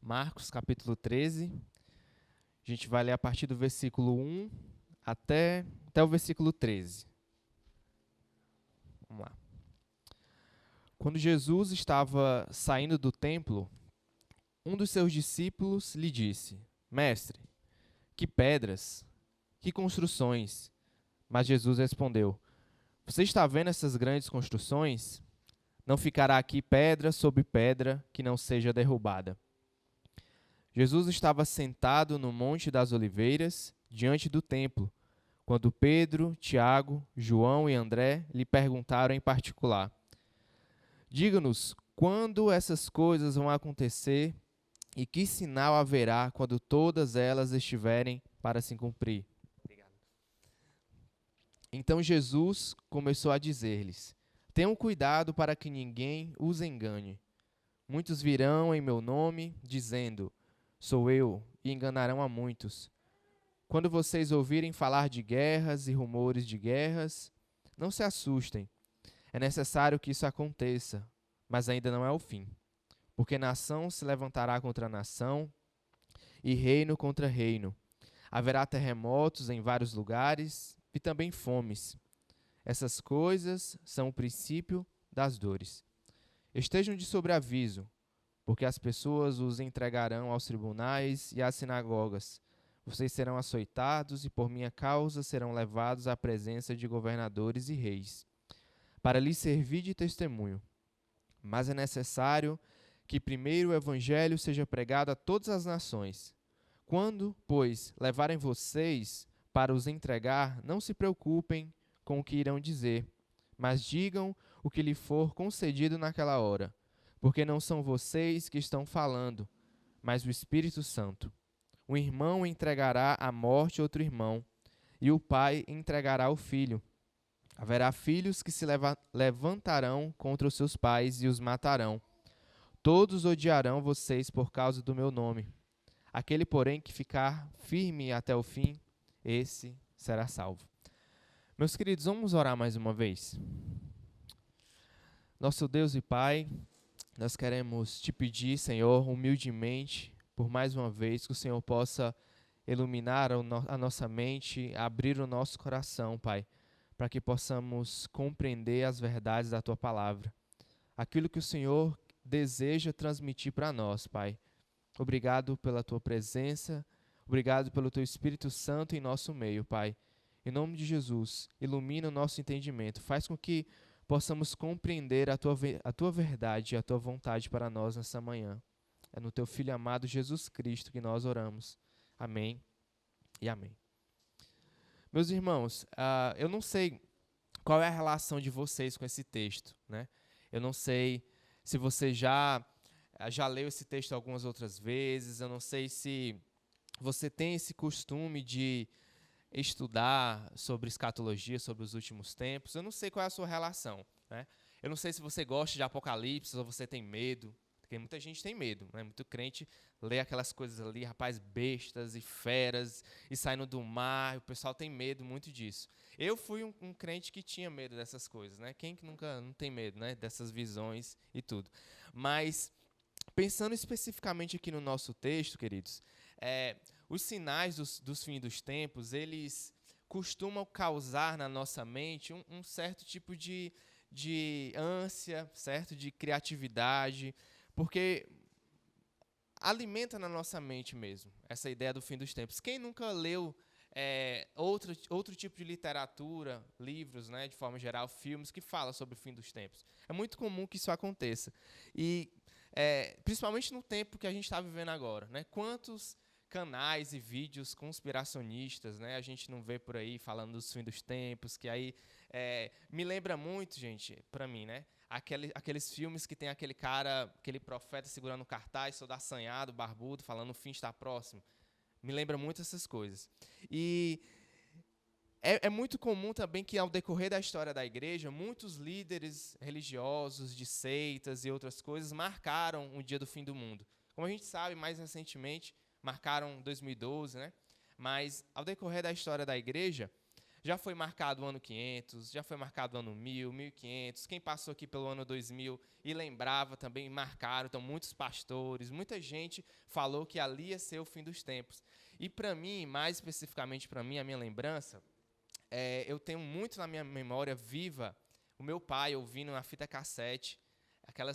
Marcos, capítulo 13. A gente vai ler a partir do versículo 1 até o versículo 13. Vamos lá. Quando Jesus estava saindo do templo, um dos seus discípulos lhe disse: Mestre, que pedras, que construções! Mas Jesus respondeu: Você está vendo essas grandes construções? Não ficará aqui pedra sobre pedra que não seja derrubada. Jesus estava sentado no Monte das Oliveiras, diante do templo, quando Pedro, Tiago, João e André lhe perguntaram em particular: Diga-nos, quando essas coisas vão acontecer e que sinal haverá quando todas elas estiverem para se cumprir? Então Jesus começou a dizer-lhes: Tenham cuidado para que ninguém os engane. Muitos virão em meu nome, dizendo: Sou eu, e enganarão a muitos. Quando vocês ouvirem falar de guerras e rumores de guerras, não se assustem. É necessário que isso aconteça, mas ainda não é o fim. Porque nação se levantará contra nação e reino contra reino. Haverá terremotos em vários lugares e também fomes. Essas coisas são o princípio das dores. Estejam de sobreaviso, porque as pessoas os entregarão aos tribunais e às sinagogas. Vocês serão açoitados e por minha causa serão levados à presença de governadores e reis, para lhes servir de testemunho. Mas é necessário que primeiro o evangelho seja pregado a todas as nações. Quando, pois, levarem vocês para os entregar, não se preocupem com o que irão dizer, mas digam o que lhe for concedido naquela hora, porque não são vocês que estão falando, mas o Espírito Santo. Um irmão entregará à morte outro irmão, e o pai entregará o filho. Haverá filhos que se levantarão contra os seus pais e os matarão. Todos odiarão vocês por causa do meu nome. Aquele, porém, que ficar firme até o fim, esse será salvo. Meus queridos, vamos orar mais uma vez? Nosso Deus e Pai, nós queremos te pedir, Senhor, humildemente, por mais uma vez, que o Senhor possa iluminar a nossa mente, abrir o nosso coração, Pai, para que possamos compreender as verdades da Tua palavra. Aquilo que o Senhor deseja transmitir para nós, Pai. Obrigado pela Tua presença, obrigado pelo Teu Espírito Santo em nosso meio, Pai. Em nome de Jesus, ilumina o nosso entendimento, faz com que possamos compreender a tua verdade e a Tua vontade para nós nessa manhã. É no Teu Filho amado Jesus Cristo que nós oramos. Amém e amém. Meus irmãos, eu não sei qual é a relação de vocês com esse texto, né? Eu não sei se você já leu esse texto algumas outras vezes, eu não sei se você tem esse costume de estudar sobre escatologia, sobre os últimos tempos. Eu não sei qual é a sua relação, né? Eu não sei se você gosta de Apocalipse ou você tem medo, porque muita gente tem medo, né? Muito crente lê aquelas coisas ali, rapaz, bestas e feras, e saindo do mar, o pessoal tem medo muito disso. Eu fui um crente que tinha medo dessas coisas, né? Quem que nunca não tem medo, né? Dessas visões e tudo. Mas, pensando especificamente aqui no nosso texto, queridos, os sinais dos fins dos tempos, eles costumam causar na nossa mente um certo tipo de ânsia, certo? De criatividade, porque alimenta na nossa mente mesmo essa ideia do fim dos tempos. Quem nunca leu outro tipo de literatura, livros, né, de forma geral, filmes que falam sobre o fim dos tempos? É muito comum que isso aconteça. E principalmente no tempo que a gente está vivendo agora, né? Quantos canais e vídeos conspiracionistas, né, a gente não vê por aí falando dos fins dos tempos, que aí me lembra muito, gente, para mim, né? Aqueles filmes que tem aquele cara, aquele profeta segurando um cartaz, todo assanhado, barbudo, falando o fim está próximo. Me lembra muito essas coisas. E é muito comum também que, ao decorrer da história da igreja, muitos líderes religiosos, de seitas e outras coisas, marcaram o dia do fim do mundo. Como a gente sabe, mais recentemente, marcaram 2012, né? Mas, ao decorrer da história da igreja, Já foi marcado o ano 500, já foi marcado o ano 1000, 1500. Quem passou aqui pelo ano 2000 e lembrava também, marcaram. Então, muitos pastores, muita gente falou que ali ia ser o fim dos tempos. E para mim, mais especificamente para mim, a minha lembrança, eu tenho muito na minha memória viva o meu pai ouvindo na fita cassete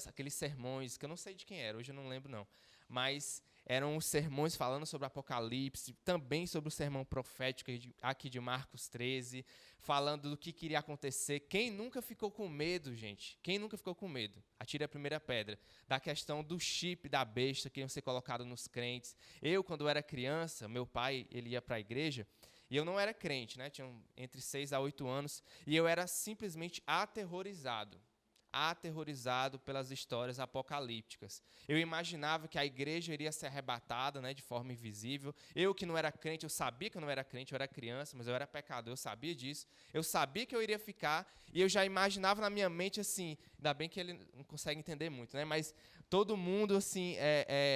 aqueles sermões, que eu não sei de quem era, hoje eu não lembro não, mas eram os sermões falando sobre o Apocalipse, também sobre o sermão profético aqui de Marcos 13, falando do que queria acontecer. Quem nunca ficou com medo, gente? Quem nunca ficou com medo? Atire a primeira pedra. Da questão do chip da besta que ia ser colocado nos crentes. Eu, quando era criança, meu pai, ele ia para a igreja, e eu não era crente, né? Tinha entre 6 a 8 anos, e eu era simplesmente aterrorizado pelas histórias apocalípticas. Eu imaginava que a igreja iria ser arrebatada, né, de forma invisível. Eu que não era crente, eu sabia que eu não era crente, eu era criança, mas eu era pecador, eu sabia disso. Eu sabia que eu iria ficar, e eu já imaginava na minha mente assim, ainda bem que ele não consegue entender muito, né, mas todo mundo, assim,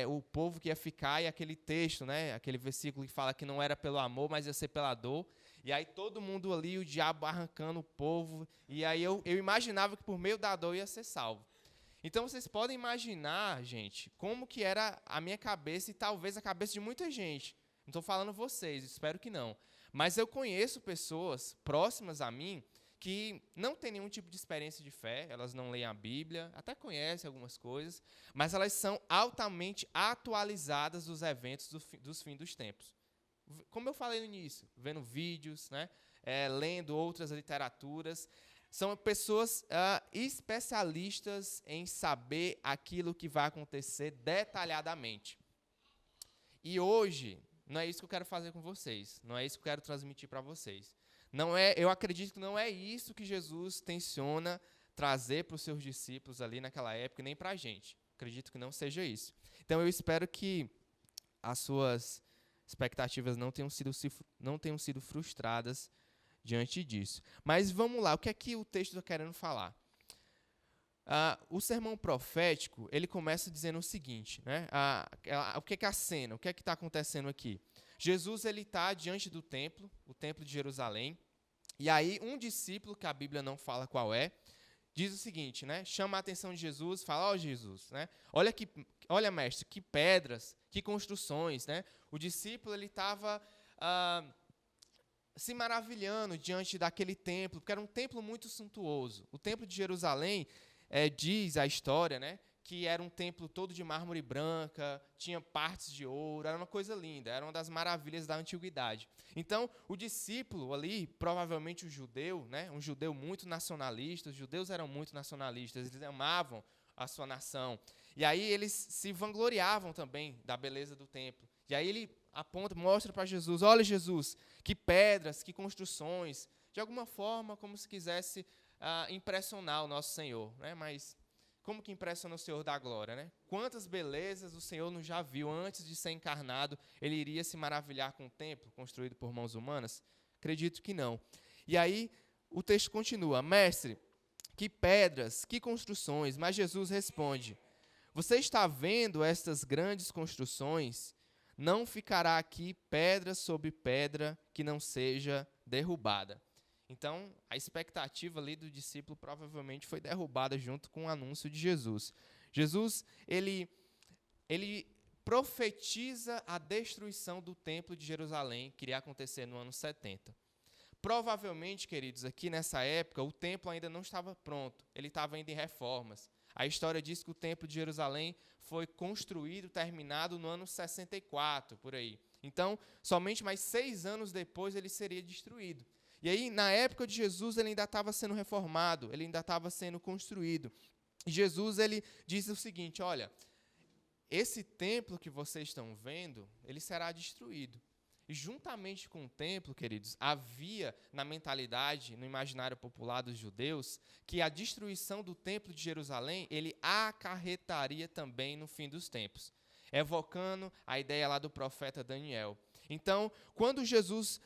o povo que ia ficar, e aquele texto, né, aquele versículo que fala que não era pelo amor, mas ia ser pela dor. E aí todo mundo ali, o diabo arrancando o povo. E aí eu imaginava que por meio da dor eu ia ser salvo. Então vocês podem imaginar, gente, como que era a minha cabeça e talvez a cabeça de muita gente. Não estou falando vocês, espero que não. Mas eu conheço pessoas próximas a mim que não têm nenhum tipo de experiência de fé, elas não leem a Bíblia, até conhecem algumas coisas, mas elas são altamente atualizadas dos eventos dos fins dos tempos. Como eu falei no início, vendo vídeos, né, lendo outras literaturas, são pessoas especialistas em saber aquilo que vai acontecer detalhadamente. E hoje, não é isso que eu quero fazer com vocês, não é isso que eu quero transmitir para vocês. Eu acredito que não é isso que Jesus tenciona trazer para os seus discípulos ali naquela época, nem para a gente. Acredito que não seja isso. Então, eu espero que as suas expectativas não tenham sido frustradas diante disso. Mas vamos lá, o que é que o texto está querendo falar? O sermão profético, ele começa dizendo o seguinte, né? O que é a cena? O que é que está acontecendo aqui? Jesus está diante do templo, o templo de Jerusalém, e aí um discípulo, que a Bíblia não fala qual é, diz o seguinte, né? Chama a atenção de Jesus, fala, ó Jesus, né? Olha, mestre, que pedras, que construções, né? O discípulo, ele estava se maravilhando diante daquele templo, porque era um templo muito suntuoso. O templo de Jerusalém, diz a história, né, que era um templo todo de mármore branca, tinha partes de ouro, era uma coisa linda, era uma das maravilhas da antiguidade. Então, o discípulo ali, provavelmente o judeu, né, um judeu muito nacionalista, os judeus eram muito nacionalistas, eles amavam a sua nação. E aí eles se vangloriavam também da beleza do templo. E aí ele mostra para Jesus, olha Jesus, que pedras, que construções, de alguma forma como se quisesse impressionar o nosso Senhor, né? Mas como que impressiona o Senhor da glória, né? Quantas belezas o Senhor nos já viu antes de ser encarnado, ele iria se maravilhar com o templo construído por mãos humanas? Acredito que não. E aí o texto continua, mestre, que pedras, que construções, mas Jesus responde, você está vendo estas grandes construções? Não ficará aqui pedra sobre pedra que não seja derrubada. Então, a expectativa ali do discípulo provavelmente foi derrubada junto com o anúncio de Jesus. Jesus, ele profetiza a destruição do templo de Jerusalém, que iria acontecer no ano 70. Provavelmente, queridos, aqui nessa época, o templo ainda não estava pronto, ele estava ainda em reformas. A história diz que o templo de Jerusalém foi construído, terminado no ano 64, por aí. Então, somente mais 6 anos depois ele seria destruído. E aí, na época de Jesus, ele ainda estava sendo reformado, ele ainda estava sendo construído. E Jesus, ele diz o seguinte, olha, esse templo que vocês estão vendo, ele será destruído. E juntamente com o templo, queridos, havia na mentalidade, no imaginário popular dos judeus, que a destruição do templo de Jerusalém, ele acarretaria também no fim dos tempos, evocando a ideia lá do profeta Daniel. Então, quando Jesus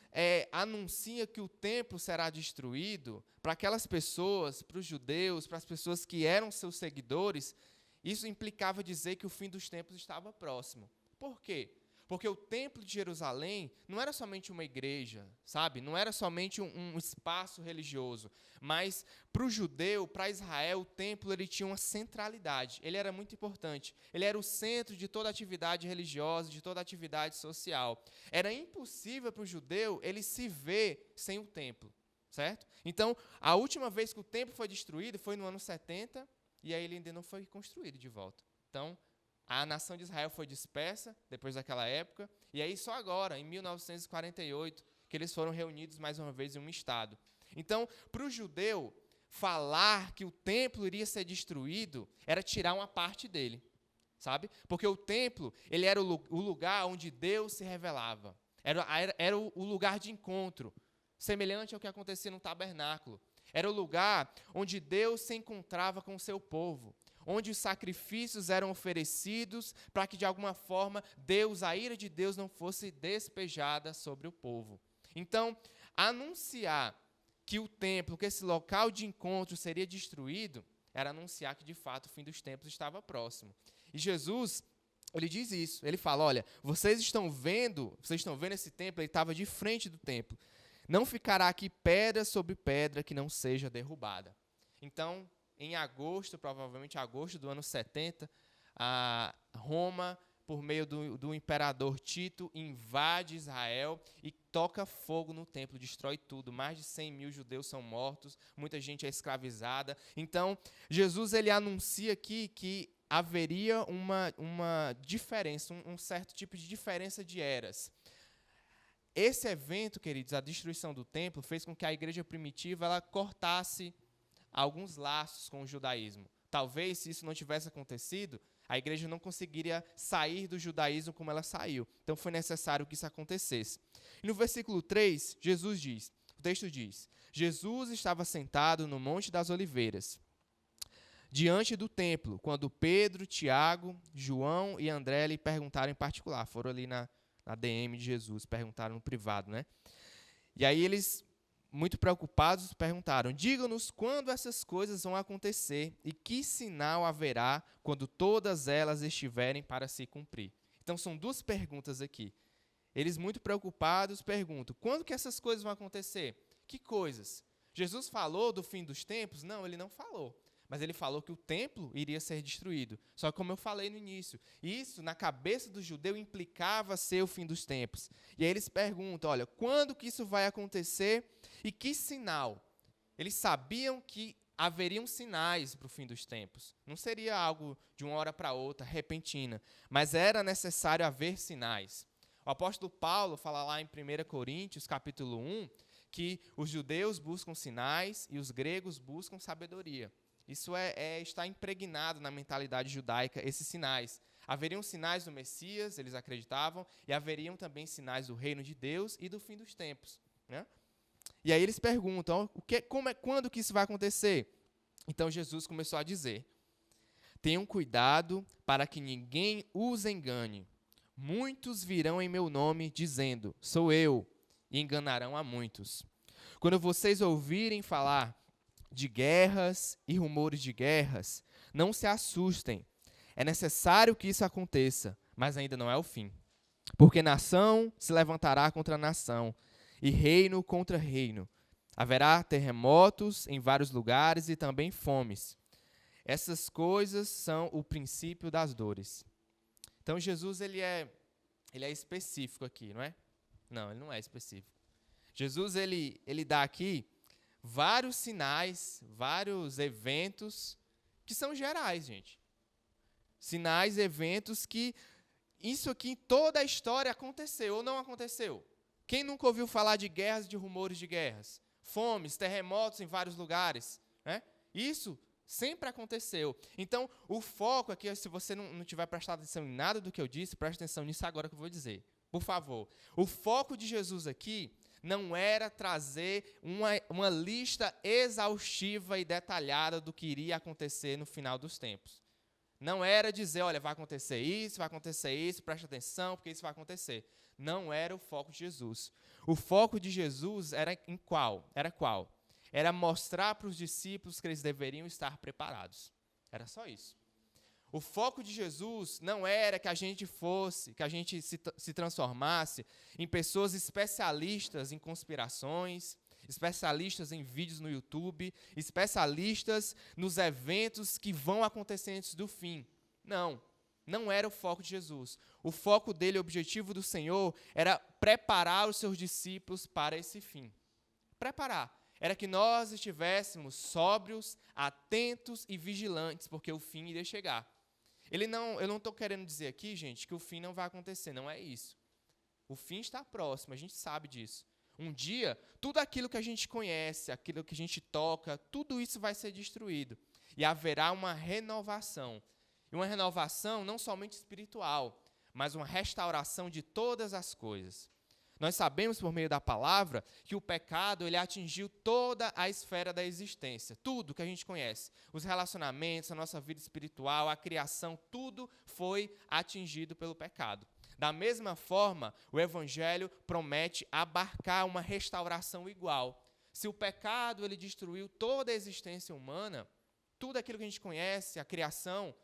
anuncia que o templo será destruído, para aquelas pessoas, para os judeus, para as pessoas que eram seus seguidores, isso implicava dizer que o fim dos tempos estava próximo. Por quê? Porque o templo de Jerusalém não era somente uma igreja, sabe? Não era somente um espaço religioso. Mas para o judeu, para Israel, o templo ele tinha uma centralidade. Ele era muito importante. Ele era o centro de toda atividade religiosa, de toda atividade social. Era impossível para o judeu ele se ver sem o templo, certo? Então, a última vez que o templo foi destruído foi no ano 70, e aí ele ainda não foi construído de volta. Então, a nação de Israel foi dispersa depois daquela época, e aí só agora, em 1948, que eles foram reunidos mais uma vez em um estado. Então, para o judeu, falar que o templo iria ser destruído era tirar uma parte dele, sabe? Porque o templo ele era o lugar onde Deus se revelava, era o lugar de encontro, semelhante ao que acontecia no tabernáculo. Era o lugar onde Deus se encontrava com o seu povo, onde os sacrifícios eram oferecidos para que, de alguma forma, a ira de Deus não fosse despejada sobre o povo. Então, anunciar que o templo, que esse local de encontro seria destruído, era anunciar que, de fato, o fim dos tempos estava próximo. E Jesus, ele diz isso, ele fala, olha, vocês estão vendo esse templo, ele estava de frente do templo. Não ficará aqui pedra sobre pedra que não seja derrubada. Então, em agosto, provavelmente agosto do ano 70, a Roma, por meio do imperador Tito, invade Israel e toca fogo no templo, destrói tudo. Mais de 100 mil judeus são mortos, muita gente é escravizada. Então, Jesus ele anuncia aqui que haveria uma diferença, um certo tipo de diferença de eras. Esse evento, queridos, a destruição do templo, fez com que a igreja primitiva ela cortasse alguns laços com o judaísmo. Talvez, se isso não tivesse acontecido, a igreja não conseguiria sair do judaísmo como ela saiu. Então, foi necessário que isso acontecesse. E no versículo 3, o texto diz, Jesus estava sentado no Monte das Oliveiras, diante do templo, quando Pedro, Tiago, João e André lhe perguntaram em particular. Foram ali na DM de Jesus, perguntaram no privado, né? E aí eles, muito preocupados, perguntaram, diga-nos quando essas coisas vão acontecer e que sinal haverá quando todas elas estiverem para se cumprir. Então, são duas perguntas aqui. Eles, muito preocupados, perguntam, quando que essas coisas vão acontecer? Que coisas? Jesus falou do fim dos tempos? Não, ele não falou. Mas ele falou que o templo iria ser destruído. Só que, como eu falei no início, isso, na cabeça do judeu, implicava ser o fim dos tempos. E aí eles perguntam, olha, quando que isso vai acontecer e que sinal? Eles sabiam que haveriam sinais para o fim dos tempos. Não seria algo de uma hora para outra, repentina, mas era necessário haver sinais. O apóstolo Paulo fala lá em 1 Coríntios, capítulo 1, que os judeus buscam sinais e os gregos buscam sabedoria. Isso está impregnado na mentalidade judaica, esses sinais. Haveriam sinais do Messias, eles acreditavam, e haveriam também sinais do reino de Deus e do fim dos tempos, né? E aí eles perguntam, quando que isso vai acontecer? Então Jesus começou a dizer, tenham cuidado para que ninguém os engane. Muitos virão em meu nome dizendo, sou eu, e enganarão a muitos. Quando vocês ouvirem falar de guerras e rumores de guerras, não se assustem. É necessário que isso aconteça, mas ainda não é o fim. Porque nação se levantará contra nação, e reino contra reino. Haverá terremotos em vários lugares e também fomes. Essas coisas são o princípio das dores. Então, Jesus ele é específico aqui, não é? Não, ele não é específico. Jesus ele dá aqui vários sinais, vários eventos que são gerais, gente. Sinais, eventos que isso aqui em toda a história aconteceu ou não aconteceu. Quem nunca ouviu falar de guerras, de rumores de guerras? Fomes, terremotos em vários lugares, né? Isso sempre aconteceu. Então, o foco aqui, se você não tiver prestado atenção em nada do que eu disse, preste atenção nisso agora que eu vou dizer. Por favor. O foco de Jesus aqui não era trazer uma lista exaustiva e detalhada do que iria acontecer no final dos tempos. Não era dizer, olha, vai acontecer isso, preste atenção, porque isso vai acontecer. Não era o foco de Jesus. O foco de Jesus era em qual? Era mostrar para os discípulos que eles deveriam estar preparados. Era só isso. O foco de Jesus não era que a gente se transformasse em pessoas especialistas em conspirações, especialistas em vídeos no YouTube, especialistas nos eventos que vão acontecer antes do fim. Não era o foco de Jesus. O foco dele, o objetivo do Senhor, era preparar os seus discípulos para esse fim. Preparar. Era que nós estivéssemos sóbrios, atentos e vigilantes, porque o fim iria chegar. Eu não estou querendo dizer aqui, gente, que o fim não vai acontecer, não é isso. O fim está próximo, a gente sabe disso. Um dia, tudo aquilo que a gente conhece, aquilo que a gente toca, tudo isso vai ser destruído. E haverá uma renovação. E uma renovação não somente espiritual, mas uma restauração de todas as coisas. Nós sabemos, por meio da palavra, que o pecado ele atingiu toda a esfera da existência. Tudo que a gente conhece. Os relacionamentos, a nossa vida espiritual, a criação, tudo foi atingido pelo pecado. Da mesma forma, o Evangelho promete abarcar uma restauração igual. Se o pecado ele destruiu toda a existência humana, tudo aquilo que a gente conhece, a criação,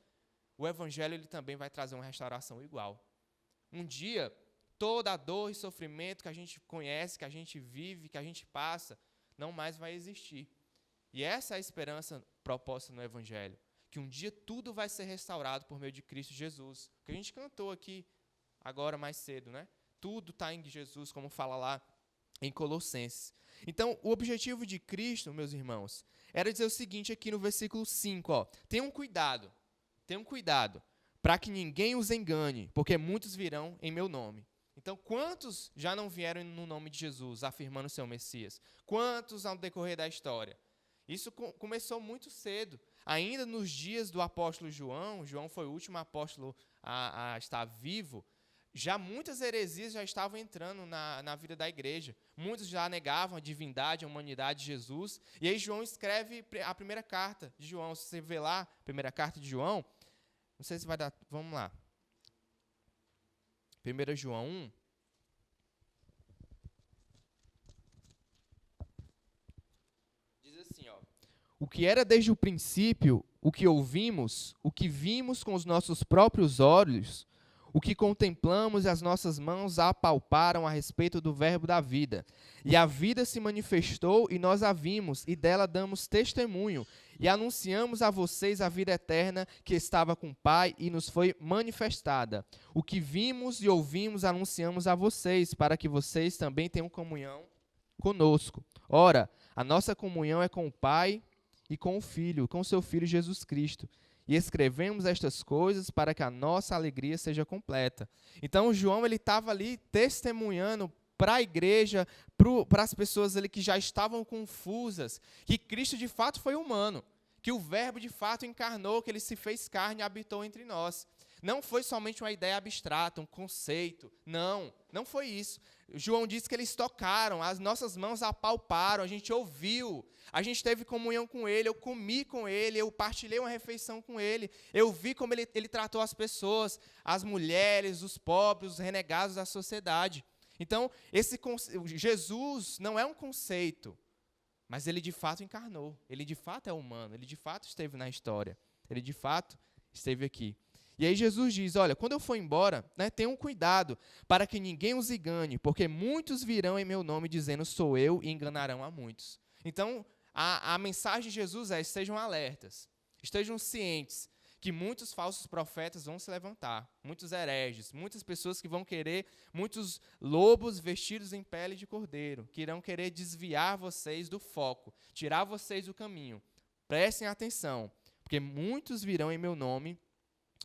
o Evangelho ele também vai trazer uma restauração igual. Um dia, toda a dor e sofrimento que a gente conhece, que a gente vive, que a gente passa, não mais vai existir. E essa é a esperança proposta no Evangelho, que um dia tudo vai ser restaurado por meio de Cristo Jesus. O que a gente cantou aqui agora mais cedo, né? Tudo está em Jesus, como fala lá em Colossenses. Então, o objetivo de Cristo, meus irmãos, era dizer o seguinte aqui no versículo 5, tenham cuidado, para que ninguém os engane, porque muitos virão em meu nome. Então, quantos já não vieram no nome de Jesus, afirmando ser o Messias? Quantos ao decorrer da história? Isso começou muito cedo. Ainda nos dias do apóstolo João foi o último apóstolo a estar vivo, já muitas heresias já estavam entrando na vida da igreja. Muitos já negavam a divindade, a humanidade de Jesus. E aí João escreve a primeira carta de João. Se você vê lá, a primeira carta de João, não sei se vai dar, vamos lá. 1 João 1. Diz assim, o que era desde o princípio, o que ouvimos, o que vimos com os nossos próprios olhos, o que contemplamos e as nossas mãos apalparam a respeito do verbo da vida. E a vida se manifestou e nós a vimos, e dela damos testemunho, e anunciamos a vocês a vida eterna que estava com o Pai e nos foi manifestada. O que vimos e ouvimos anunciamos a vocês, para que vocês também tenham comunhão conosco. Ora, a nossa comunhão é com o Pai e com o Filho, com o seu Filho Jesus Cristo. E escrevemos estas coisas para que a nossa alegria seja completa. Então, João estava ali testemunhando para a igreja, para as pessoas ali que já estavam confusas, que Cristo de fato foi humano, que o Verbo de fato encarnou, que ele se fez carne e habitou entre nós. Não foi somente uma ideia abstrata, um conceito. Não foi isso. João disse que eles tocaram, as nossas mãos apalparam, a gente ouviu, a gente teve comunhão com ele, eu comi com ele, eu partilhei uma refeição com ele, eu vi como ele tratou as pessoas, as mulheres, os pobres, os renegados da sociedade. Então, Jesus não é um conceito, mas ele de fato encarnou, ele de fato é humano, ele de fato esteve na história, ele de fato esteve aqui. E aí Jesus diz, olha, quando eu for embora, tenham cuidado para que ninguém os engane, porque muitos virão em meu nome dizendo sou eu e enganarão a muitos. Então, a mensagem de Jesus é, estejam alertas, estejam cientes que muitos falsos profetas vão se levantar, muitos hereges, muitas pessoas que vão querer, muitos lobos vestidos em pele de cordeiro, que irão querer desviar vocês do foco, tirar vocês do caminho. Prestem atenção, porque muitos virão em meu nome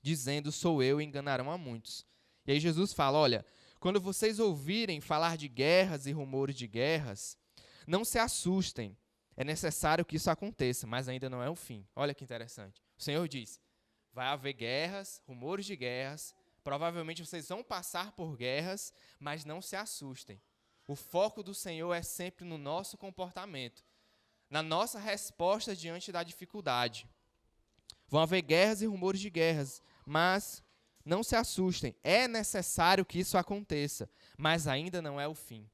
dizendo, sou eu, e enganarão a muitos. E aí Jesus fala, olha, quando vocês ouvirem falar de guerras e rumores de guerras, não se assustem, é necessário que isso aconteça, mas ainda não é o fim. Olha que interessante. O Senhor diz, vai haver guerras, rumores de guerras, provavelmente vocês vão passar por guerras, mas não se assustem. O foco do Senhor é sempre no nosso comportamento, na nossa resposta diante da dificuldade. Vão haver guerras e rumores de guerras, mas não se assustem. É necessário que isso aconteça, mas ainda não é o fim.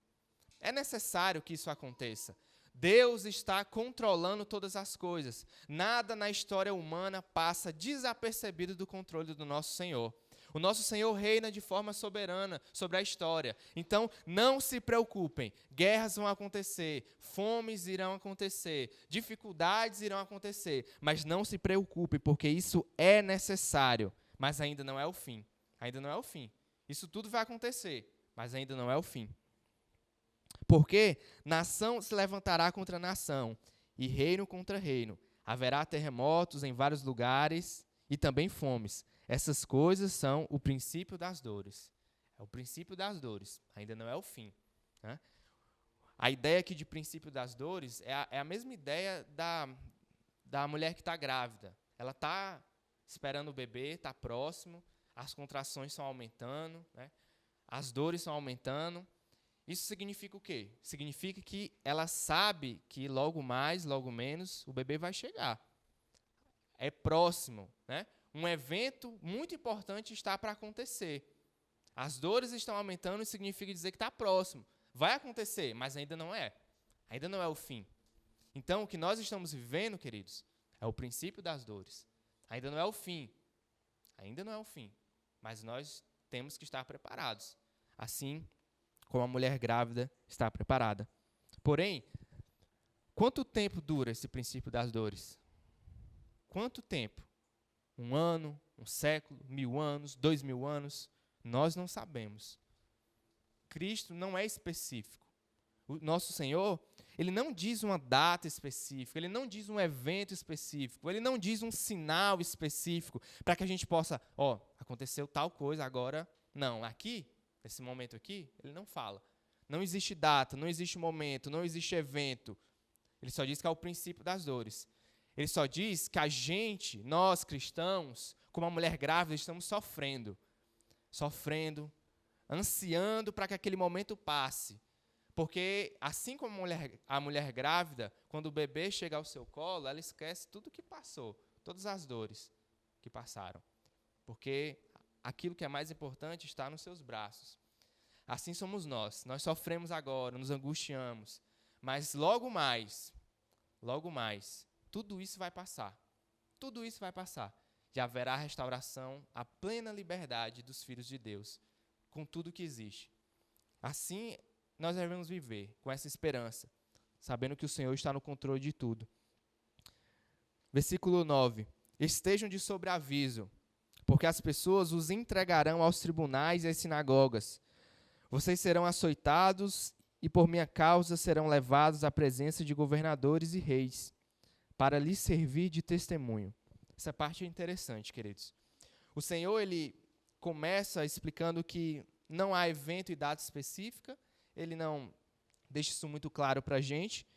É necessário que isso aconteça. Deus está controlando todas as coisas. Nada na história humana passa desapercebido do controle do nosso Senhor. O nosso Senhor reina de forma soberana sobre a história. Então, não se preocupem. Guerras vão acontecer, fomes irão acontecer, dificuldades irão acontecer. Mas não se preocupe, porque isso é necessário. Mas ainda não é o fim. Ainda não é o fim. Isso tudo vai acontecer, mas ainda não é o fim. Porque nação se levantará contra nação, e reino contra reino. Haverá terremotos em vários lugares e também fomes. Essas coisas são o princípio das dores. É o princípio das dores, ainda não é o fim. Né? A ideia aqui de princípio das dores é a mesma ideia da mulher que está grávida. Ela está esperando o bebê, está próximo, as contrações estão aumentando, né? As dores estão aumentando. Isso significa o quê? Significa que ela sabe que logo mais, logo menos, o bebê vai chegar. É próximo, né? Um evento muito importante está para acontecer. As dores estão aumentando e significa dizer que está próximo. Vai acontecer, mas ainda não é. Ainda não é o fim. Então, o que nós estamos vivendo, queridos, é o princípio das dores. Ainda não é o fim. Ainda não é o fim. Mas nós temos que estar preparados. Assim como a mulher grávida está preparada. Porém, quanto tempo dura esse princípio das dores? Quanto tempo? 1 ano, 1 século, 1000 anos, 2000 anos? Nós não sabemos. Cristo não é específico. O nosso Senhor, Ele não diz uma data específica, Ele não diz um evento específico, Ele não diz um sinal específico para que a gente possa, aconteceu tal coisa, agora não. Aqui, nesse momento aqui, Ele não fala. Não existe data, não existe momento, não existe evento. Ele só diz que é o princípio das dores. Ele só diz que a gente, nós cristãos, como a mulher grávida, estamos sofrendo, ansiando para que aquele momento passe. Porque, assim como a mulher grávida, quando o bebê chega ao seu colo, ela esquece tudo que passou, todas as dores que passaram. Porque aquilo que é mais importante está nos seus braços. Assim somos nós. Nós sofremos agora, nos angustiamos. Mas logo mais, tudo isso vai passar. Tudo isso vai passar. E haverá restauração, a plena liberdade dos filhos de Deus, com tudo que existe. Assim, nós devemos viver com essa esperança, sabendo que o Senhor está no controle de tudo. Versículo 9. Estejam de sobreaviso, porque as pessoas os entregarão aos tribunais e às sinagogas. Vocês serão açoitados e por minha causa serão levados à presença de governadores e reis, para lhes servir de testemunho. Essa parte é interessante, queridos. O Senhor, Ele começa explicando que não há evento e data específica, Ele não deixa isso muito claro para a gente,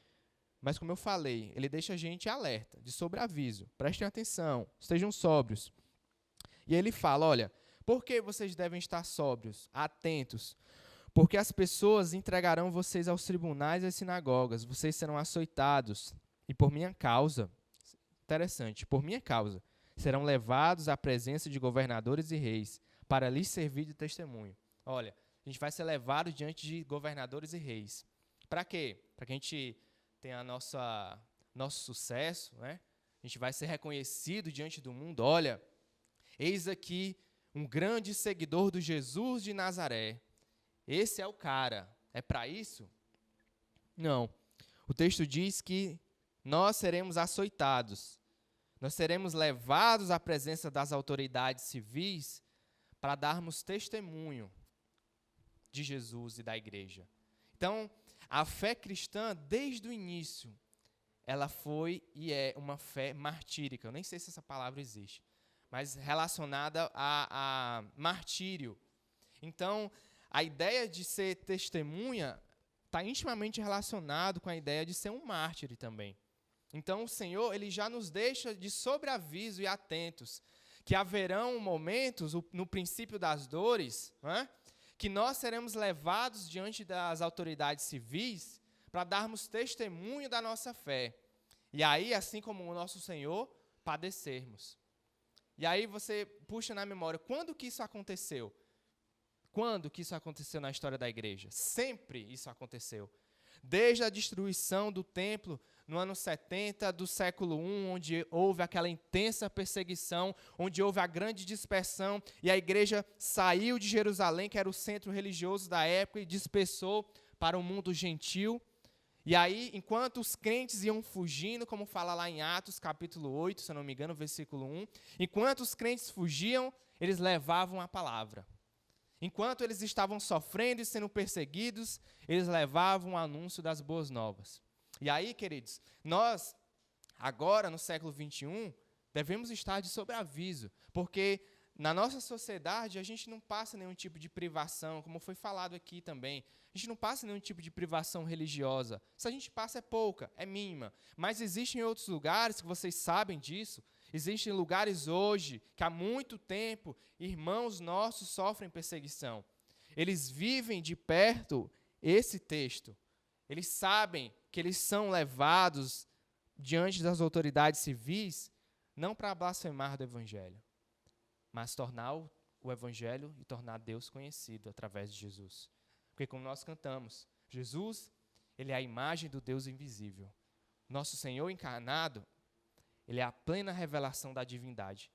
mas como eu falei, Ele deixa a gente alerta, de sobreaviso. Prestem atenção, estejam sóbrios. E Ele fala, olha, por que vocês devem estar sóbrios, atentos? Porque as pessoas entregarão vocês aos tribunais e às sinagogas, vocês serão açoitados, e por minha causa, interessante, por minha causa, serão levados à presença de governadores e reis, para lhes servir de testemunho. Olha, a gente vai ser levado diante de governadores e reis. Para quê? Para que a gente tenha nosso sucesso, né? A gente vai ser reconhecido diante do mundo. Olha, eis aqui um grande seguidor do Jesus de Nazaré. Esse é o cara. É para isso? Não. O texto diz que nós seremos açoitados. Nós seremos levados à presença das autoridades civis para darmos testemunho de Jesus e da igreja. Então, a fé cristã, desde o início, ela foi e é uma fé martírica. Eu nem sei se essa palavra existe, mas relacionada a martírio. Então, a ideia de ser testemunha está intimamente relacionado com a ideia de ser um mártir também. Então, o Senhor, Ele já nos deixa de sobreaviso e atentos, que haverão momentos, no princípio das dores, né, que nós seremos levados diante das autoridades civis para darmos testemunho da nossa fé. E aí, assim como o nosso Senhor, padecermos. E aí você puxa na memória, quando que isso aconteceu? Quando que isso aconteceu na história da igreja? Sempre isso aconteceu. desde a destruição do templo no ano 70 do século I, onde houve aquela intensa perseguição, onde houve a grande dispersão, e a igreja saiu de Jerusalém, que era o centro religioso da época, e dispersou para o mundo gentil. E aí, enquanto os crentes iam fugindo, como fala lá em Atos, capítulo 8, se eu não me engano, versículo 1, enquanto os crentes fugiam, eles levavam a palavra. Enquanto eles estavam sofrendo e sendo perseguidos, eles levavam o anúncio das boas novas. E aí, queridos, nós, agora no século XXI, devemos estar de sobreaviso, porque na nossa sociedade a gente não passa nenhum tipo de privação, como foi falado aqui também. A gente não passa nenhum tipo de privação religiosa. Se a gente passa é pouca, é mínima. Mas existem outros lugares, que vocês sabem disso, existem lugares hoje que há muito tempo irmãos nossos sofrem perseguição. Eles vivem de perto esse texto. Eles sabem que eles são levados diante das autoridades civis, não para blasfemar do Evangelho, mas tornar o Evangelho e tornar Deus conhecido através de Jesus. Porque como nós cantamos, Jesus, ele é a imagem do Deus invisível. Nosso Senhor encarnado, ele é a plena revelação da divindade.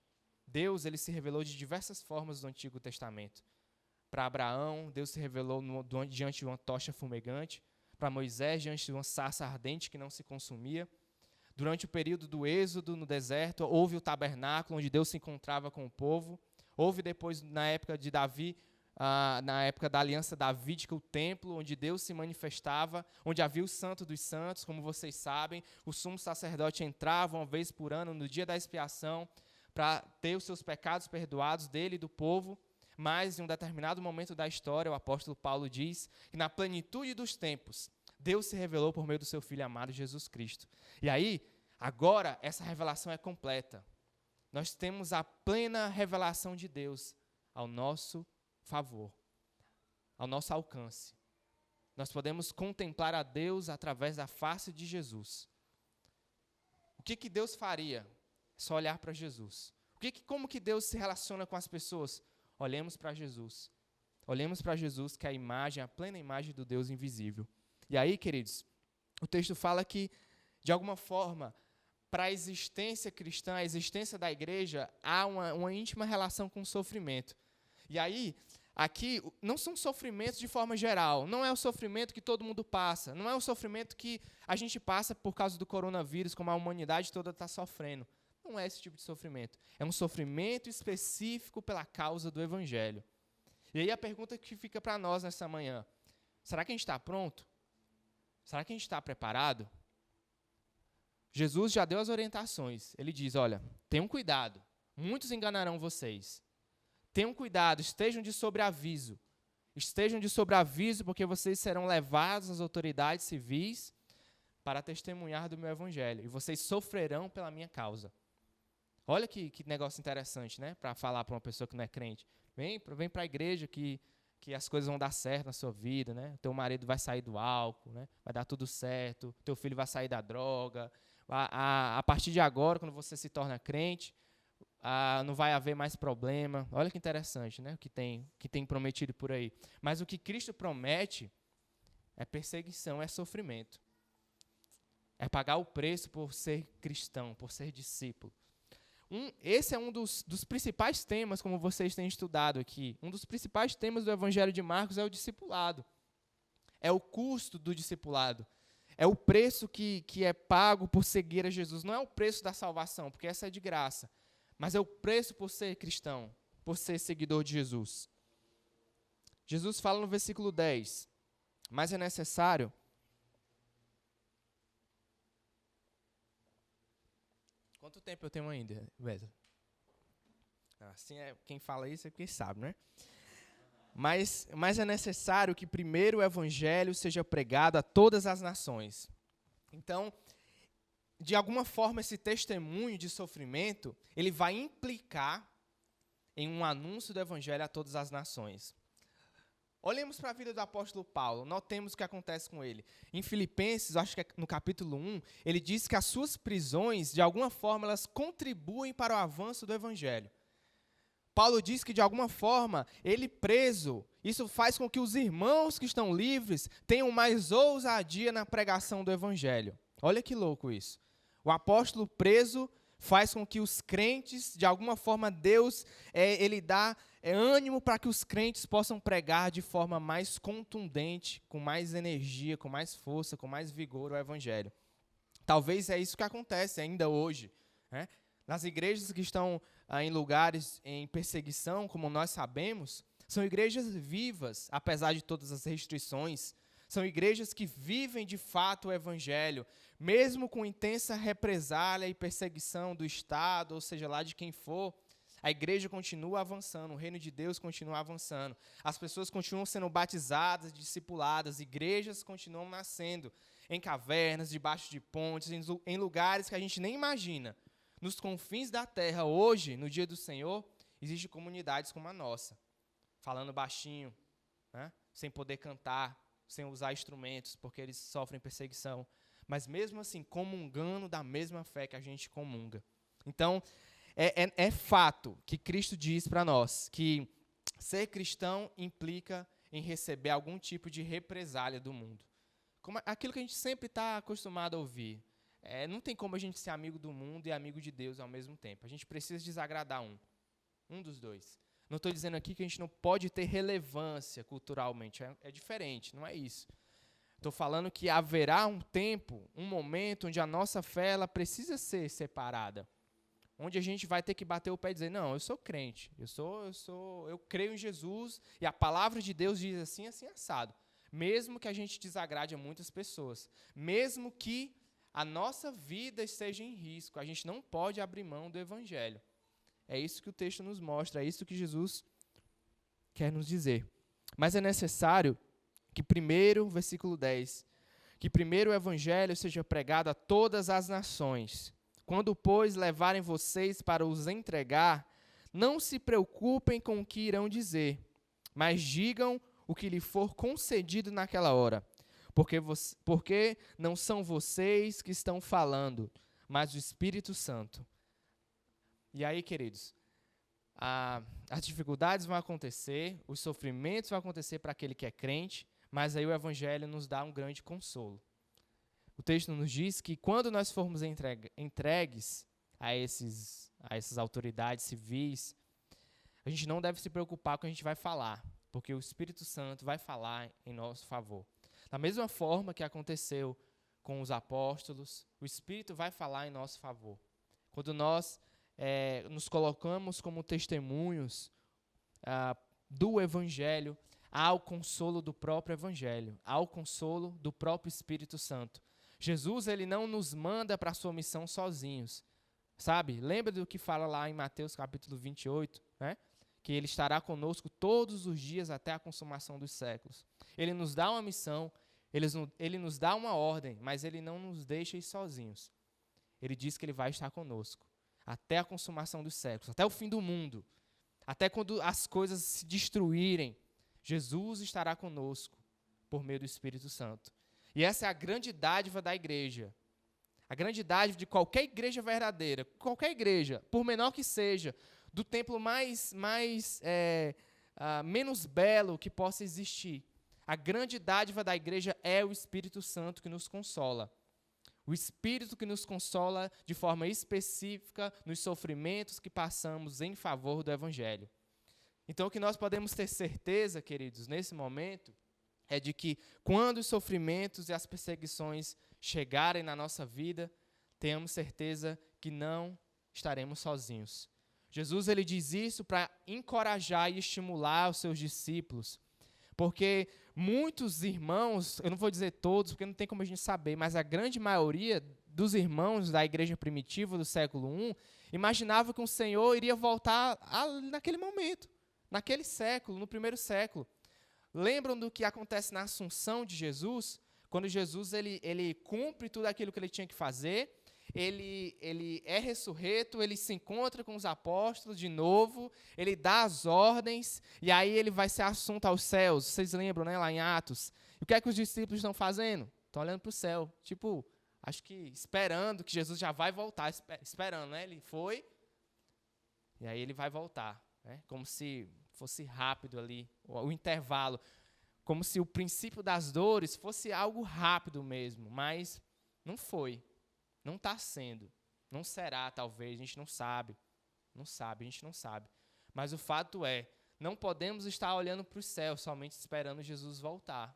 Deus, ele se revelou de diversas formas no Antigo Testamento. Para Abraão, Deus se revelou diante de uma tocha fumegante. Para Moisés, diante de uma sarça ardente que não se consumia. Durante o período do Êxodo, no deserto, houve o tabernáculo, onde Deus se encontrava com o povo. Houve depois, na época de Davi, na época da aliança davídica, o templo, onde Deus se manifestava, onde havia o Santo dos Santos, como vocês sabem. O sumo sacerdote entrava uma vez por ano, no dia da expiação, para ter os seus pecados perdoados dele e do povo. Mas, em um determinado momento da história, o apóstolo Paulo diz que na plenitude dos tempos, Deus se revelou por meio do seu Filho amado, Jesus Cristo. E aí, agora, essa revelação é completa. Nós temos a plena revelação de Deus ao nosso favor, ao nosso alcance. Nós podemos contemplar a Deus através da face de Jesus. O que Deus faria? É só olhar para Jesus. Como que Deus se relaciona com as pessoas? Olhemos para Jesus. Olhemos para Jesus, que é a imagem, a plena imagem do Deus invisível. E aí, queridos, o texto fala que, de alguma forma, para a existência cristã, a existência da igreja, há uma íntima relação com o sofrimento. E aí, aqui, não são sofrimentos de forma geral. Não é o sofrimento que todo mundo passa. Não é o sofrimento que a gente passa por causa do coronavírus, como a humanidade toda está sofrendo. Não é esse tipo de sofrimento. É um sofrimento específico pela causa do Evangelho. E aí a pergunta que fica para nós nessa manhã: será que a gente está pronto? Será que a gente está preparado? Jesus já deu as orientações. Ele diz, olha, tenham cuidado. Muitos enganarão vocês. Tenham cuidado, estejam de sobreaviso. Estejam de sobreaviso, porque vocês serão levados às autoridades civis para testemunhar do meu Evangelho. E vocês sofrerão pela minha causa. Olha que negócio interessante, né? Para falar para uma pessoa que não é crente. Vem para a igreja que as coisas vão dar certo na sua vida, né? Teu marido vai sair do álcool, né? Vai dar tudo certo. Teu filho vai sair da droga. A partir de agora, quando você se torna crente, não vai haver mais problema. Olha que interessante, né? O que tem prometido por aí. Mas o que Cristo promete é perseguição, é sofrimento. É pagar o preço por ser cristão, por ser discípulo. Esse é um dos principais temas, como vocês têm estudado aqui. Um dos principais temas do Evangelho de Marcos é o discipulado. É o custo do discipulado. É o preço que é pago por seguir a Jesus. Não é o preço da salvação, porque essa é de graça. Mas é o preço por ser cristão, por ser seguidor de Jesus. Jesus fala no versículo 10. Mas é necessário... Quanto tempo eu tenho ainda, Beto? Assim quem fala isso é porque sabe, né? Mas é necessário que primeiro o Evangelho seja pregado a todas as nações. Então, de alguma forma, esse testemunho de sofrimento, ele vai implicar em um anúncio do Evangelho a todas as nações. Olhemos para a vida do apóstolo Paulo, notemos o que acontece com ele. Em Filipenses, acho que é no capítulo 1, ele diz que as suas prisões, de alguma forma, elas contribuem para o avanço do Evangelho. Paulo diz que, de alguma forma, ele preso Isso faz com que os irmãos que estão livres tenham mais ousadia na pregação do evangelho. Olha que louco isso. O apóstolo preso faz com que os crentes, de alguma forma, Deus, ele dá ânimo para que os crentes possam pregar de forma mais contundente, com mais energia, com mais força, com mais vigor o evangelho. Talvez é isso que acontece ainda hoje, né? Nas igrejas que estão em lugares em perseguição, como nós sabemos, são igrejas vivas, apesar de todas as restrições. São igrejas que vivem de fato o evangelho, mesmo com intensa represália e perseguição do Estado, ou seja, lá de quem for, a igreja continua avançando, o reino de Deus continua avançando. As pessoas continuam sendo batizadas, discipuladas, igrejas continuam nascendo em cavernas, debaixo de pontes, em lugares que a gente nem imagina. Nos confins da terra, hoje, no dia do Senhor, existem comunidades como a nossa, falando baixinho, né? Sem poder cantar, sem usar instrumentos, porque eles sofrem perseguição. Mas mesmo assim, comungando da mesma fé que a gente comunga. Então, é fato que Cristo diz para nós que ser cristão implica em receber algum tipo de represália do mundo. Como aquilo que a gente sempre está acostumado a ouvir. Não tem como a gente ser amigo do mundo e amigo de Deus ao mesmo tempo. A gente precisa desagradar um dos dois. Não estou dizendo aqui que a gente não pode ter relevância culturalmente. É diferente, não é isso. Estou falando que haverá um tempo, um momento, onde a nossa fé ela precisa ser separada. Onde a gente vai ter que bater o pé e dizer, não, eu sou crente, eu creio em Jesus e a palavra de Deus diz assim, assim, assado. Mesmo que a gente desagrade a muitas pessoas, mesmo que a nossa vida esteja em risco, a gente não pode abrir mão do evangelho. É isso que o texto nos mostra, é isso que Jesus quer nos dizer. Mas é necessário que primeiro, versículo 10, que primeiro o evangelho seja pregado a todas as nações. Quando, pois, levarem vocês para os entregar, não se preocupem com o que irão dizer, mas digam o que lhe for concedido naquela hora. Porque não são vocês que estão falando, mas o Espírito Santo. E aí, queridos, as dificuldades vão acontecer, os sofrimentos vão acontecer para aquele que é crente, mas aí o Evangelho nos dá um grande consolo. O texto nos diz que quando nós formos entregues a essas autoridades civis, a gente não deve se preocupar com o que a gente vai falar, porque o Espírito Santo vai falar em nosso favor. Da mesma forma que aconteceu com os apóstolos, o Espírito vai falar em nosso favor. Quando nós nos colocamos como testemunhos do Evangelho, há o consolo do próprio Evangelho, há o consolo do próprio Espírito Santo. Jesus, ele não nos manda para a sua missão sozinhos, sabe? Lembra do que fala lá em Mateus capítulo 28, né? Que ele estará conosco todos os dias até a consumação dos séculos. Ele nos dá uma missão, ele nos dá uma ordem, mas ele não nos deixa ir sozinhos. Ele diz que ele vai estar conosco até a consumação dos séculos, até o fim do mundo, até quando as coisas se destruírem, Jesus estará conosco por meio do Espírito Santo. E essa é a grande dádiva da igreja. A grande dádiva de qualquer igreja verdadeira, qualquer igreja, por menor que seja, do templo menos belo que possa existir. A grande dádiva da igreja é o Espírito Santo que nos consola. O Espírito que nos consola de forma específica nos sofrimentos que passamos em favor do Evangelho. Então, o que nós podemos ter certeza, queridos, nesse momento, é de que quando os sofrimentos e as perseguições chegarem na nossa vida, tenhamos certeza que não estaremos sozinhos. Jesus ele diz isso para encorajar e estimular os seus discípulos, porque muitos irmãos, eu não vou dizer todos, porque não tem como a gente saber, mas a grande maioria dos irmãos da igreja primitiva do século I imaginava que o Senhor iria voltar naquele momento, naquele século, no primeiro século. Lembram do que acontece na assunção de Jesus? Quando Jesus ele cumpre tudo aquilo que ele tinha que fazer, ele é ressurreto, ele se encontra com os apóstolos de novo, ele dá as ordens, e aí ele vai ser assunto aos céus. Vocês lembram, né, lá em Atos? E o que é que os discípulos estão fazendo? Estão olhando para o céu, tipo, acho que esperando que Jesus já vai voltar, esperando, né? Ele foi, e aí ele vai voltar, né? Como se fosse rápido ali, o intervalo, como se o princípio das dores fosse algo rápido mesmo, mas não foi, não está sendo, não será talvez, a gente não sabe, a gente não sabe. Mas o fato é, não podemos estar olhando para o céu somente esperando Jesus voltar.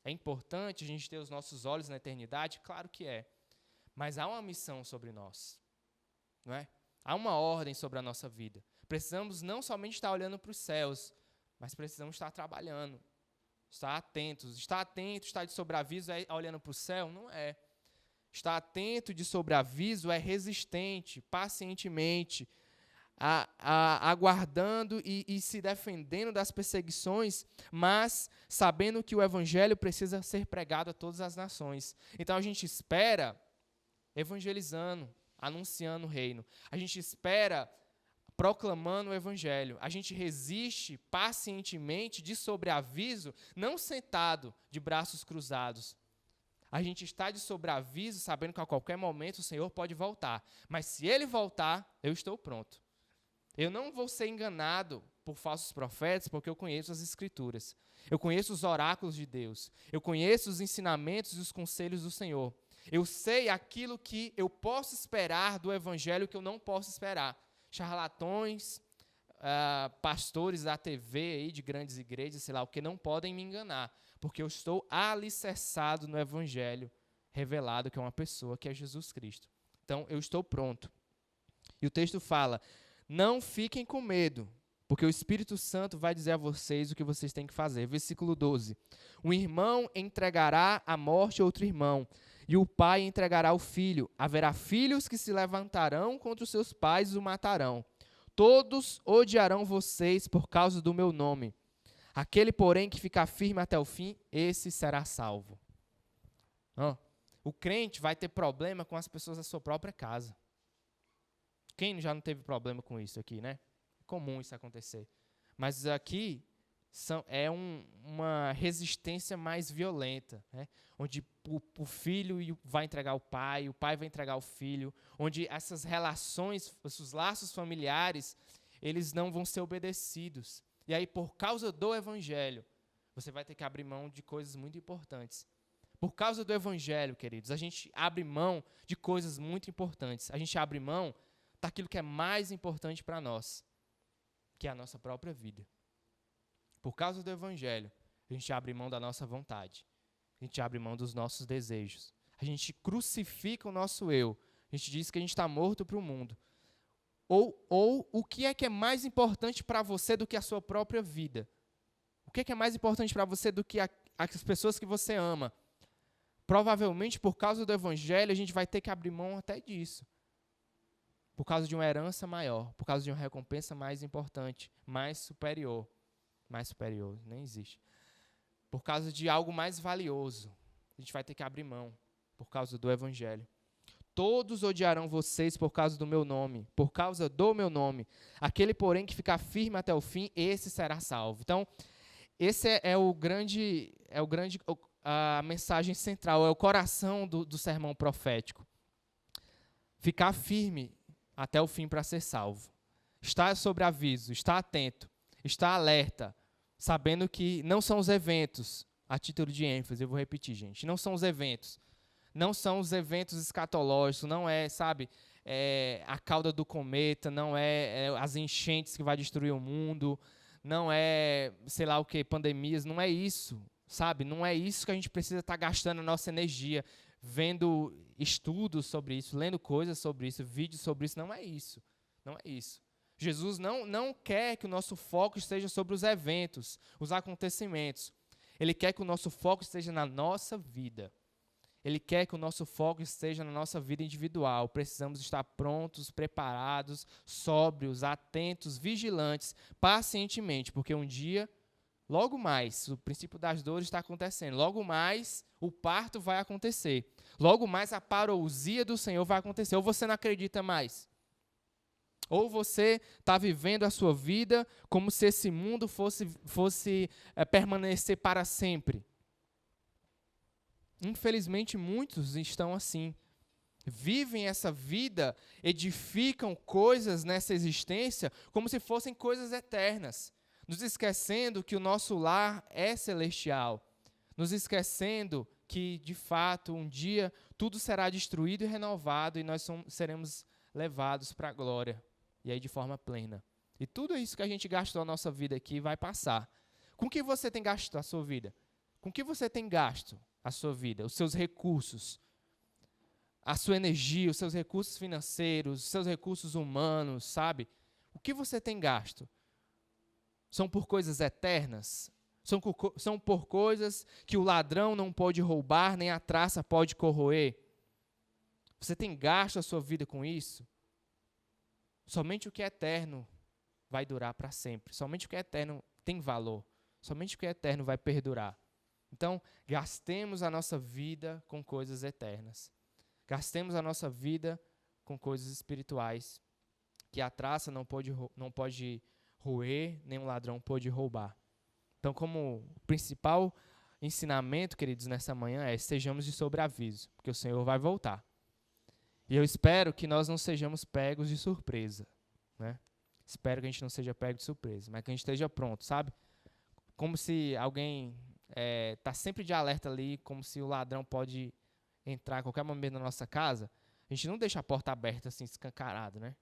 É importante a gente ter os nossos olhos na eternidade? Claro que é, mas há uma missão sobre nós, não é? Há uma ordem sobre a nossa vida. Precisamos não somente estar olhando para os céus, mas precisamos estar trabalhando, estar atentos. Estar atento, estar de sobreaviso é olhando para o céu? Não é. Estar atento de sobreaviso é resistente, pacientemente, aguardando e se defendendo das perseguições, mas sabendo que o evangelho precisa ser pregado a todas as nações. Então a gente espera evangelizando, anunciando o reino. A gente espera proclamando o evangelho. A gente resiste pacientemente, de sobreaviso, não sentado de braços cruzados. A gente está de sobreaviso, sabendo que a qualquer momento o Senhor pode voltar. Mas se Ele voltar, eu estou pronto. Eu não vou ser enganado por falsos profetas, porque eu conheço as Escrituras. Eu conheço os oráculos de Deus. Eu conheço os ensinamentos e os conselhos do Senhor. Eu sei aquilo que eu posso esperar do evangelho que eu não posso esperar. Charlatões, pastores da TV, aí, de grandes igrejas, sei lá o que, não podem me enganar, porque eu estou alicerçado no evangelho revelado, que é uma pessoa, que é Jesus Cristo. Então, eu estou pronto. E o texto fala, não fiquem com medo, porque o Espírito Santo vai dizer a vocês o que vocês têm que fazer. Versículo 12. Um irmão entregará à morte outro irmão, e o pai entregará o filho. Haverá filhos que se levantarão contra os seus pais e o matarão. Todos odiarão vocês por causa do meu nome. Aquele, porém, que ficar firme até o fim, esse será salvo. O crente vai ter problema com as pessoas da sua própria casa. Quem já não teve problema com isso aqui, né? É comum isso acontecer. Mas aqui é uma resistência mais violenta, né? Onde o filho vai entregar o pai vai entregar o filho, onde essas relações, esses laços familiares, eles não vão ser obedecidos. E aí, por causa do evangelho, você vai ter que abrir mão de coisas muito importantes. Por causa do evangelho, queridos, a gente abre mão de coisas muito importantes. A gente abre mão daquilo que é mais importante para nós, que é a nossa própria vida. Por causa do evangelho, a gente abre mão da nossa vontade. A gente abre mão dos nossos desejos. A gente crucifica o nosso eu. A gente diz que a gente está morto para o mundo. Ou o que é mais importante para você do que a sua própria vida? O que é mais importante para você do que as pessoas que você ama? Provavelmente, por causa do evangelho, a gente vai ter que abrir mão até disso. Por causa de uma herança maior, por causa de uma recompensa mais importante, mais superior. Mais superior, nem existe. Por causa de algo mais valioso, a gente vai ter que abrir mão, por causa do evangelho. Todos odiarão vocês por causa do meu nome, por causa do meu nome. Aquele, porém, que ficar firme até o fim, esse será salvo. Então, esse a mensagem central, é o coração do sermão profético. Ficar firme até o fim para ser salvo. Estar sobre aviso, estar atento, estar alerta, sabendo que não são os eventos, a título de ênfase, eu vou repetir, gente, não são os eventos. Não são os eventos escatológicos, não é, a cauda do cometa, não é as enchentes que vai destruir o mundo, não é, sei lá o que, pandemias, não é isso, sabe? Não é isso que a gente precisa estar gastando a nossa energia, vendo estudos sobre isso, lendo coisas sobre isso, vídeos sobre isso, não é isso. Não é isso. Jesus não quer que o nosso foco esteja sobre os eventos, os acontecimentos. Ele quer que o nosso foco esteja na nossa vida. Ele quer que o nosso foco esteja na nossa vida individual. Precisamos estar prontos, preparados, sóbrios, atentos, vigilantes, pacientemente, porque um dia, logo mais, o princípio das dores está acontecendo. Logo mais, o parto vai acontecer. Logo mais, a parousia do Senhor vai acontecer. Ou você não acredita mais? Ou você está vivendo a sua vida como se esse mundo fosse permanecer para sempre. Infelizmente, muitos estão assim. Vivem essa vida, edificam coisas nessa existência como se fossem coisas eternas. nos esquecendo que o nosso lar é celestial, nos esquecendo que, de fato, um dia tudo será destruído e renovado e nós seremos levados para a glória, e aí de forma plena. E tudo isso que a gente gastou a nossa vida aqui vai passar. Com que você tem gasto a sua vida? Com que você tem gasto a sua vida? Os seus recursos, a sua energia, os seus recursos financeiros, os seus recursos humanos, sabe? O que você tem gasto? São por coisas eternas? São por coisas que o ladrão não pode roubar, nem a traça pode corroer? Você tem gasto a sua vida com isso? Somente o que é eterno vai durar para sempre. Somente o que é eterno tem valor. Somente o que é eterno vai perdurar. Então, gastemos a nossa vida com coisas eternas. Gastemos a nossa vida com coisas espirituais, que a traça não pode roer, nem um ladrão pode roubar. Então, como principal ensinamento, queridos, nessa manhã é: estejamos de sobreaviso, porque o Senhor vai voltar. E eu espero que nós não sejamos pegos de surpresa, né? Espero que a gente não seja pego de surpresa, mas que a gente esteja pronto, sabe? Como se alguém está sempre de alerta ali, como se o ladrão pode entrar a qualquer momento na nossa casa. A gente não deixa a porta aberta assim, escancarada, né?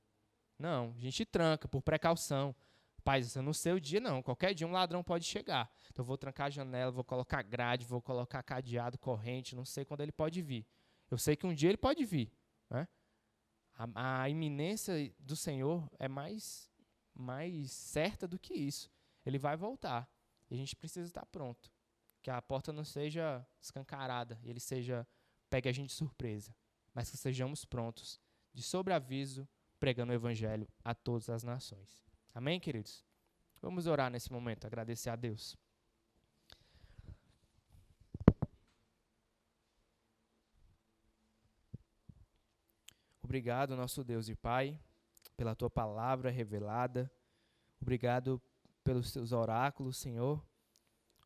Não, a gente tranca por precaução. Paz, eu não sei o dia não, qualquer dia um ladrão pode chegar. Então eu vou trancar a janela, vou colocar grade, vou colocar cadeado, corrente, não sei quando ele pode vir. Eu sei que um dia ele pode vir, né? A iminência do Senhor é mais certa do que isso. Ele vai voltar e a gente precisa estar pronto. Que a porta não seja escancarada, ele pegue a gente de surpresa, mas que sejamos prontos, de sobreaviso, pregando o evangelho a todas as nações. Amém, queridos? Vamos orar nesse momento, agradecer a Deus. Obrigado, nosso Deus e Pai, pela Tua palavra revelada. Obrigado pelos Teus oráculos, Senhor.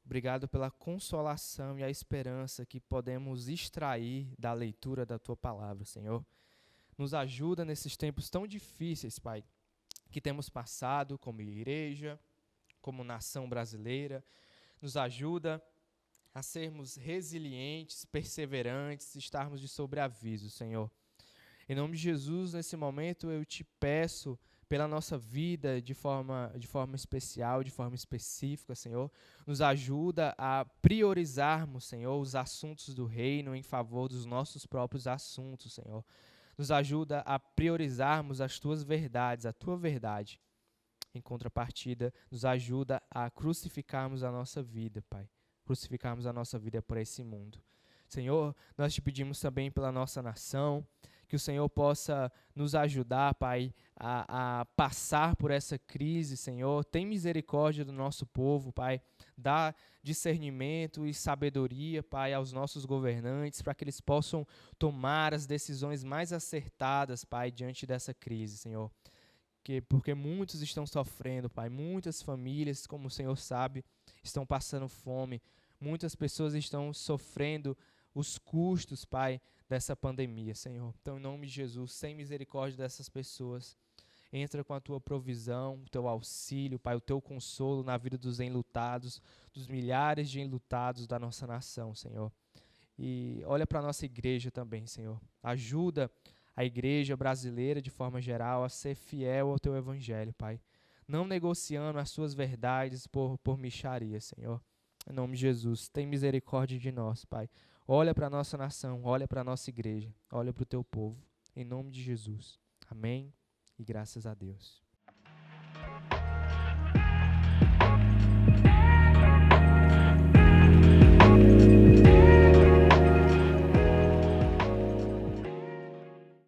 Obrigado pela consolação e a esperança que podemos extrair da leitura da Tua palavra, Senhor. Nos ajuda nesses tempos tão difíceis, Pai, que temos passado como igreja, como nação brasileira. Nos ajuda a sermos resilientes, perseverantes, estarmos de sobreaviso, Senhor. Em nome de Jesus, nesse momento, eu te peço pela nossa vida de forma especial, de forma específica, Senhor. Nos ajuda a priorizarmos, Senhor, os assuntos do reino em favor dos nossos próprios assuntos, Senhor. Nos ajuda a priorizarmos as Tuas verdades, a Tua verdade. Em contrapartida, nos ajuda a crucificarmos a nossa vida, Pai. Crucificarmos a nossa vida por esse mundo. Senhor, nós te pedimos também pela nossa nação, que o Senhor possa nos ajudar, Pai, a passar por essa crise, Senhor. Tem misericórdia do nosso povo, Pai. Dá discernimento e sabedoria, Pai, aos nossos governantes, para que eles possam tomar as decisões mais acertadas, Pai, diante dessa crise, Senhor. Porque muitos estão sofrendo, Pai. Muitas famílias, como o Senhor sabe, estão passando fome. Muitas pessoas estão sofrendo os custos, Pai, dessa pandemia, Senhor. Então, em nome de Jesus, tem misericórdia dessas pessoas. Entra com a Tua provisão, o Teu auxílio, Pai, o Teu consolo na vida dos enlutados, dos milhares de enlutados da nossa nação, Senhor. E olha para a nossa igreja também, Senhor. Ajuda a igreja brasileira, de forma geral, a ser fiel ao Teu evangelho, Pai. Não negociando as Suas verdades por mixaria, Senhor. Em nome de Jesus, tem misericórdia de nós, Pai. Olha para a nossa nação, olha para a nossa igreja, olha para o Teu povo. Em nome de Jesus. Amém e graças a Deus.